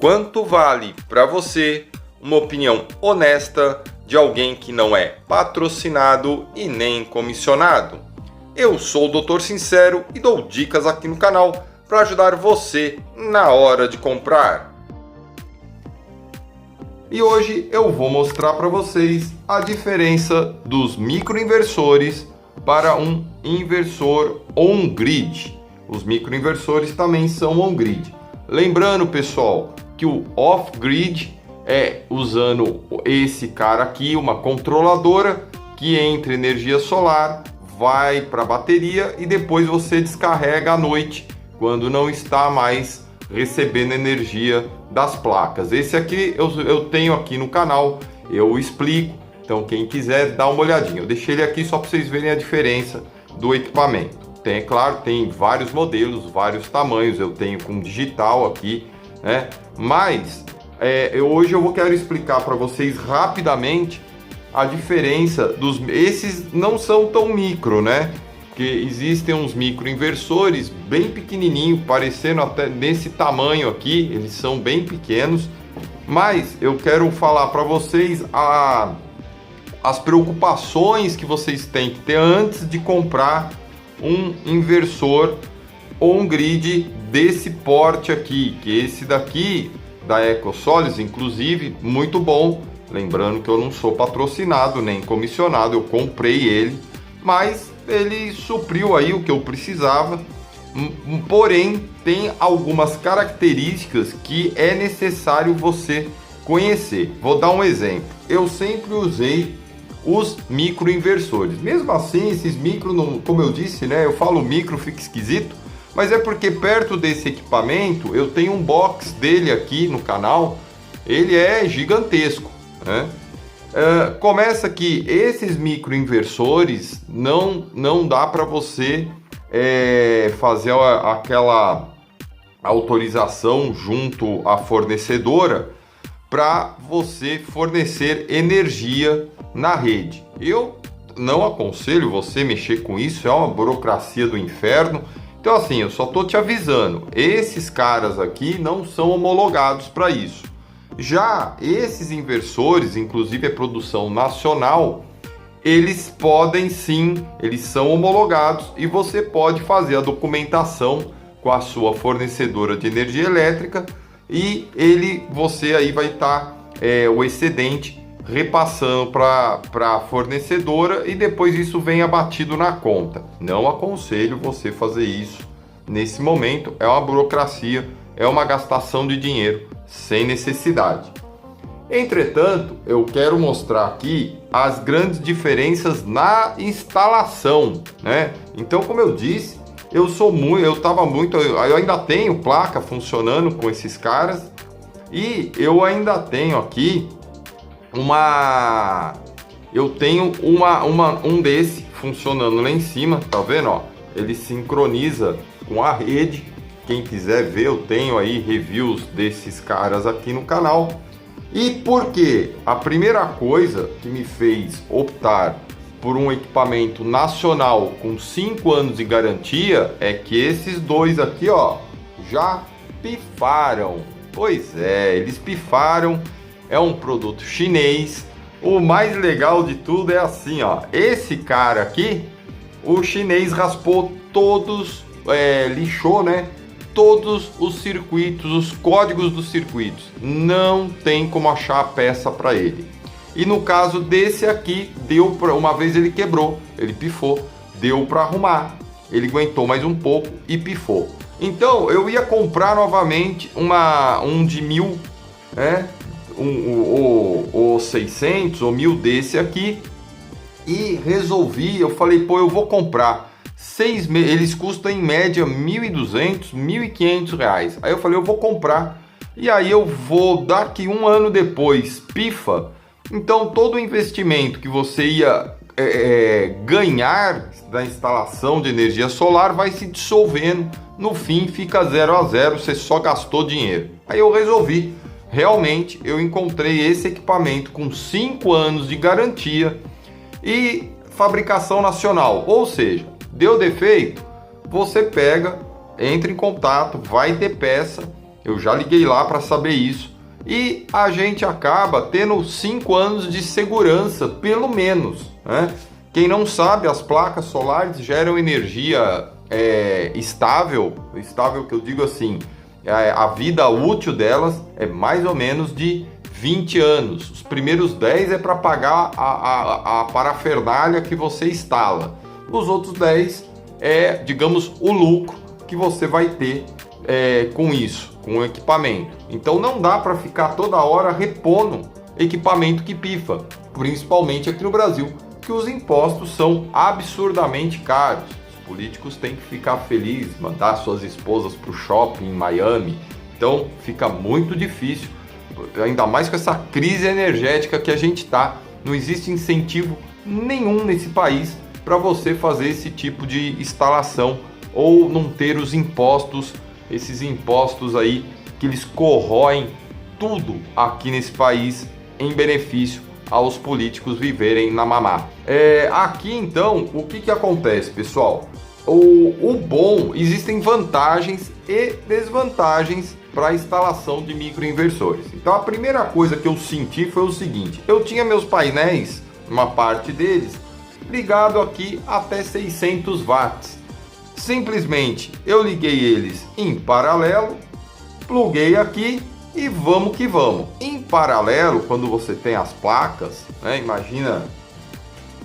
Quanto vale para você uma opinião honesta de alguém que não é patrocinado e nem comissionado? Eu sou o Dr. Sincero e dou dicas aqui no canal para ajudar você na hora de comprar. E hoje eu vou mostrar para vocês a diferença dos microinversores para um inversor on-grid. Os microinversores também são on-grid. Lembrando, pessoal, que o off-grid é usando esse cara aqui, uma controladora que entra energia solar, vai para a bateria e depois você descarrega à noite, quando não está mais recebendo energia das placas. Esse aqui eu tenho aqui no canal, eu explico, então quem quiser dá uma olhadinha. Eu deixei ele aqui só para vocês verem a diferença do equipamento. Tem, claro, tem vários modelos, vários tamanhos, eu tenho com digital aqui, né? Mas hoje eu quero explicar para vocês rapidamente a diferença dos... Esses não são tão micro, né? Porque existem uns microinversores bem pequenininho, parecendo até nesse tamanho aqui, eles são bem pequenos. Mas eu quero falar para vocês as preocupações que vocês têm que ter antes de comprar um inversor on-grid desse porte aqui, que esse daqui da EcoSolis, inclusive, muito bom. Lembrando que eu não sou patrocinado nem comissionado, eu comprei ele, mas ele supriu aí o que eu precisava. Porém, tem algumas características que é necessário você conhecer. Vou dar um exemplo. Eu sempre usei os microinversores. Mesmo assim, esses micro, como eu disse, né? Eu falo micro, fica esquisito, mas é porque perto desse equipamento eu tenho um box dele aqui no canal. Ele é gigantesco, né? Começa que esses microinversores não dá para você fazer aquela autorização junto à fornecedora para você fornecer energia na rede. Eu não aconselho você mexer com isso, é uma burocracia do inferno. Então assim, eu só tô te avisando, esses caras aqui não são homologados para isso. Já esses inversores, inclusive a produção nacional, eles podem sim, eles são homologados e você pode fazer a documentação com a sua fornecedora de energia elétrica e você aí vai estar o excedente repassando para a fornecedora e depois isso vem abatido na conta. Não aconselho você fazer isso nesse momento, é uma burocracia, é uma gastação de dinheiro sem necessidade. Entretanto, eu quero mostrar aqui as grandes diferenças na instalação, né? Então, como eu disse, eu ainda tenho placa funcionando com esses caras e eu ainda tenho aqui um desse funcionando lá em cima, tá vendo, ó? Ele sincroniza com a rede. Quem quiser ver, eu tenho aí reviews desses caras aqui no canal. E por quê? A primeira coisa que me fez optar por um equipamento nacional com 5 anos de garantia é que esses dois aqui, ó, já pifaram. Pois é, eles pifaram. É um produto chinês. O mais legal de tudo é assim, ó. Esse cara aqui, o chinês raspou todos, lixou, né? Todos os circuitos, os códigos dos circuitos. Não tem como achar a peça para ele. E no caso desse aqui, uma vez ele quebrou, ele pifou, deu para arrumar. Ele aguentou mais um pouco e pifou. Então eu ia comprar novamente um de 1000, né? O 600 ou 1000 desse aqui e resolvi, eu falei, pô, eu vou comprar 6 meses, eles custam em média R$1.200, R$1.500. Aí eu falei, eu vou comprar e aí eu vou, daqui um ano depois, pifa. Então todo o investimento que você ia ganhar da instalação de energia solar vai se dissolvendo, no fim fica 0 a 0, você só gastou dinheiro. Aí eu resolvi, realmente eu encontrei esse equipamento com 5 anos de garantia e fabricação nacional, ou seja, deu defeito, você pega, entra em contato, vai ter peça Eu já liguei lá para saber isso. E a gente acaba tendo 5 anos de segurança, pelo menos, né? Quem não sabe, as placas solares geram energia estável que eu digo assim, a vida útil delas é mais ou menos de 20 anos. Os primeiros 10 é para pagar a parafernália que você instala. Os outros 10 é, digamos, o lucro que você vai ter com isso, com o equipamento. Então não dá para ficar toda hora repondo equipamento que pifa, principalmente aqui no Brasil, que os impostos são absurdamente caros. Os políticos têm que ficar felizes, mandar suas esposas para o shopping em Miami. Então fica muito difícil, ainda mais com essa crise energética que a gente está. Não existe incentivo nenhum nesse país para você fazer esse tipo de instalação ou não ter os impostos, esses impostos aí que eles corroem tudo aqui nesse país em benefício aos políticos viverem na mamá. Aqui então, o que acontece, pessoal? O bom, existem vantagens e desvantagens para a instalação de microinversores. Então a primeira coisa que eu senti foi o seguinte: eu tinha meus painéis, uma parte deles, ligado aqui até 600 watts. Simplesmente eu liguei eles em paralelo, pluguei aqui e vamos que vamos. Em paralelo, quando você tem as placas, né?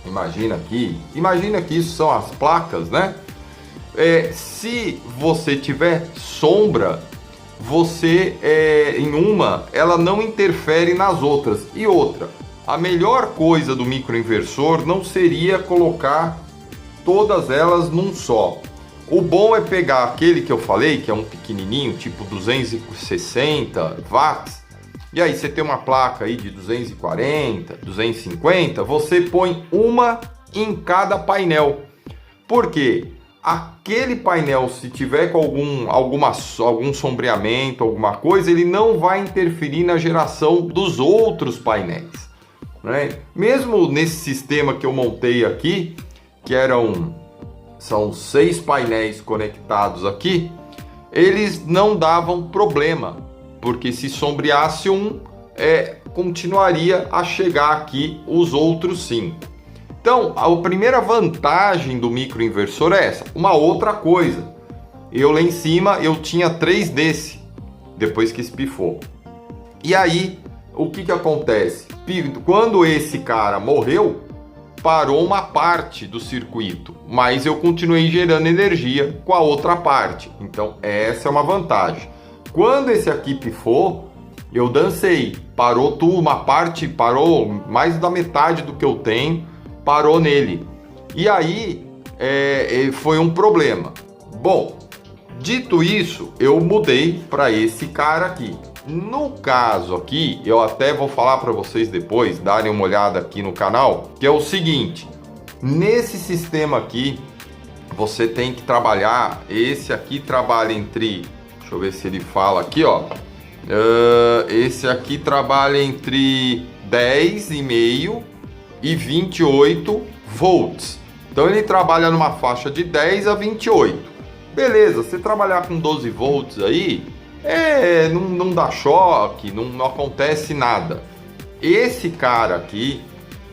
Imagina que isso são as placas, né? Se você tiver sombra, você em uma, ela não interfere nas outras. E outra, a melhor coisa do microinversor não seria colocar todas elas num só. O bom é pegar aquele que eu falei, que é um pequenininho, tipo 260 watts, e aí você tem uma placa aí de 240, 250, você põe uma em cada painel. Por quê? Aquele painel, se tiver com algum sombreamento, alguma coisa, ele não vai interferir na geração dos outros painéis, né? Mesmo nesse sistema que eu montei aqui, que são 6 painéis conectados aqui, eles não davam problema, porque se sombreasse um, continuaria a chegar aqui os outros 5. Então, a primeira vantagem do microinversor é essa. Uma outra coisa, lá em cima eu tinha 3 desse, depois que espifou. E aí, o que acontece? Quando esse cara morreu, parou uma parte do circuito, mas eu continuei gerando energia com a outra parte. Então essa é uma vantagem. Quando esse aqui pifou, eu dancei, parou tudo, uma parte parou, mais da metade do que eu tenho parou nele. E aí foi um problema. Bom, dito isso, eu mudei para esse cara aqui. No caso aqui, eu até vou falar para vocês depois, darem uma olhada aqui no canal, que é o seguinte: nesse sistema aqui, você tem que trabalhar, esse aqui trabalha entre, deixa eu ver se ele fala aqui, ó, esse aqui trabalha entre 10,5 e 28 volts, então ele trabalha numa faixa de 10 a 28, beleza, você trabalhar com 12 volts aí, não dá choque, não acontece nada. Esse cara aqui,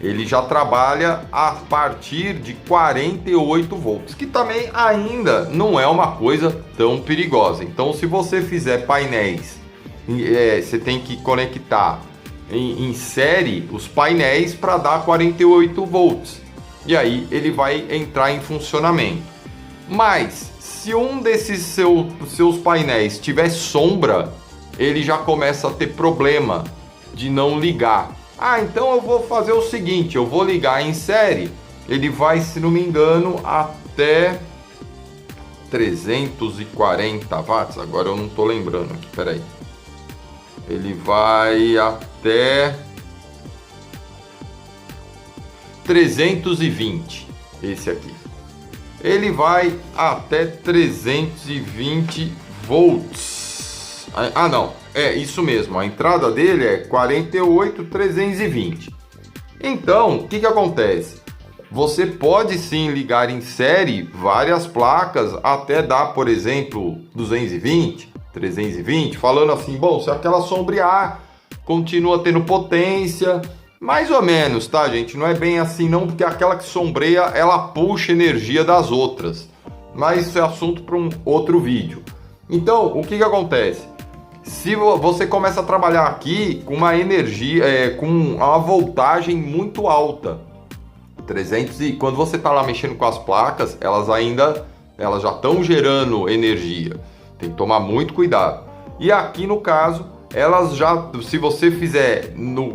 ele já trabalha a partir de 48 volts, que também ainda não é uma coisa tão perigosa. Então, se você fizer painéis, você tem que conectar em série os painéis para dar 48 volts. E aí ele vai entrar em funcionamento. Mas se um desses seus painéis tiver sombra, ele já começa a ter problema de não ligar. Então eu vou fazer o seguinte, eu vou ligar em série, ele vai, se não me engano, até 340 watts, agora eu não estou lembrando aqui, peraí. Ele vai até 320, esse aqui. Ele vai até 320 volts. Não, isso mesmo, a entrada dele é 48,320. Então, o que acontece? Você pode sim ligar em série várias placas até dar, por exemplo, 220, 320, falando assim, bom, se aquela sombrear, continua tendo potência, mais ou menos, tá, gente? Não é bem assim não, porque aquela que sombreia, ela puxa energia das outras. Mas isso é assunto para um outro vídeo. Então, o que acontece? Se você começa a trabalhar aqui com uma energia, com uma voltagem muito alta, 300, e quando você está lá mexendo com as placas, elas já estão gerando energia. Tem que tomar muito cuidado. E aqui no caso, elas já, se você fizer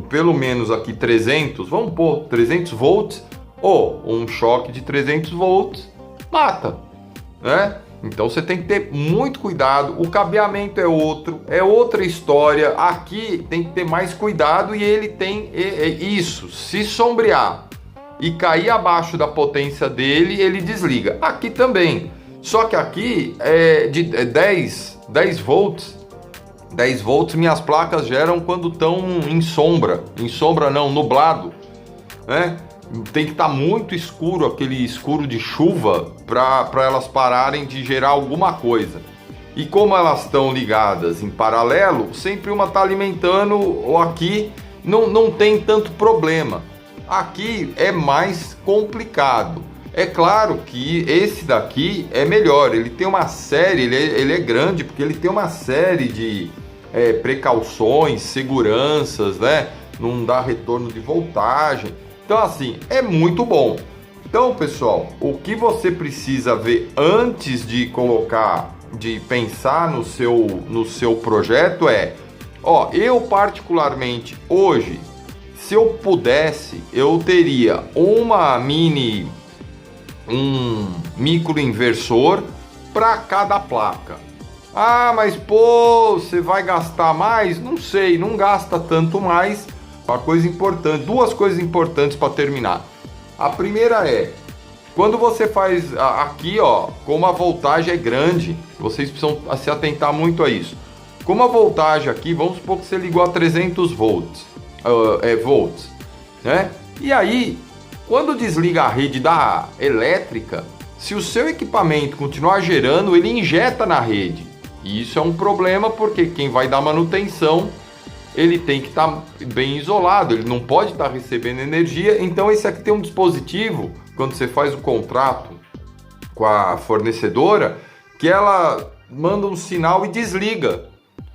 pelo menos aqui 300, vamos pôr 300 volts, ou um choque de 300 volts, mata, né? Então você tem que ter muito cuidado, o cabeamento é outra história, aqui tem que ter mais cuidado e ele tem isso, se sombrear e cair abaixo da potência dele, ele desliga. Aqui também, só que aqui é de 10 volts, 10 volts minhas placas geram quando estão em sombra não, nublado, né? Tem que estar muito escuro, aquele escuro de chuva, para elas pararem de gerar alguma coisa. E como elas estão ligadas em paralelo, sempre uma está alimentando, ou aqui não tem tanto problema. Aqui é mais complicado. É claro que esse daqui é melhor, ele tem uma série, ele é grande, porque ele tem uma série de precauções, seguranças, né? Não dá retorno de voltagem. Então assim, é muito bom. Então pessoal, o que você precisa ver antes de pensar no seu projeto eu particularmente hoje, se eu pudesse, eu teria um microinversor para cada placa. Ah, mas pô, você vai gastar mais? Não sei, não gasta tanto mais. Uma coisa importante, duas coisas importantes para terminar. A primeira quando você faz aqui, ó, como a voltagem é grande, vocês precisam se atentar muito a isso. Como a voltagem aqui, vamos supor que você ligou a 300 volts, né? E aí, quando desliga a rede da elétrica, se o seu equipamento continuar gerando, ele injeta na rede. E isso é um problema porque quem vai dar manutenção, ele tem que estar bem isolado, ele não pode estar recebendo energia. Então esse aqui tem um dispositivo, quando você faz o contrato com a fornecedora, que ela manda um sinal e desliga.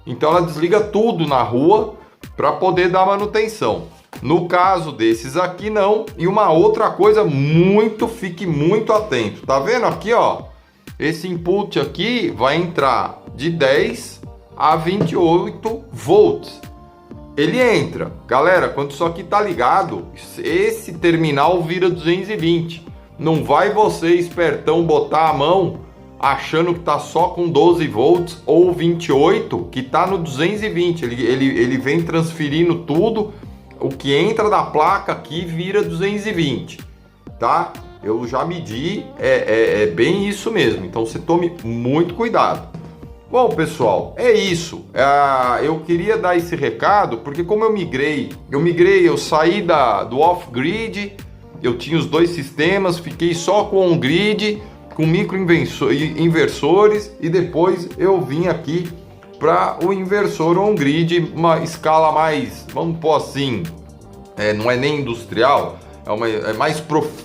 Então ela desliga tudo na rua para poder dar manutenção. No caso desses aqui não. E uma outra coisa, fique muito atento. Tá vendo aqui, ó? Esse input aqui vai entrar de 10 a 28 volts. Ele entra, galera, quando isso aqui tá ligado, esse terminal vira 220. Não vai você, espertão, botar a mão achando que tá só com 12 volts ou 28, que tá no 220. Ele vem transferindo tudo, o que entra da placa aqui vira 220, tá? Eu já medi, é bem isso mesmo, então você tome muito cuidado. Bom, pessoal, é isso. Eu queria dar esse recado, porque como eu saí do off-grid, eu tinha os dois sistemas, fiquei só com on-grid, com microinversores, e depois eu vim aqui para o inversor on-grid, uma escala mais, vamos pôr assim, não é nem industrial,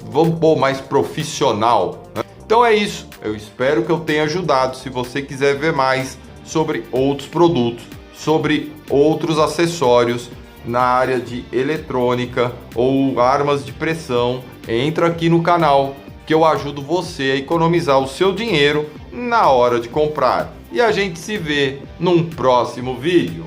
vamos pôr mais profissional, né? Então é isso, eu espero que eu tenha ajudado. Se você quiser ver mais sobre outros produtos, sobre outros acessórios na área de eletrônica ou armas de pressão, entra aqui no canal que eu ajudo você a economizar o seu dinheiro na hora de comprar. E a gente se vê num próximo vídeo.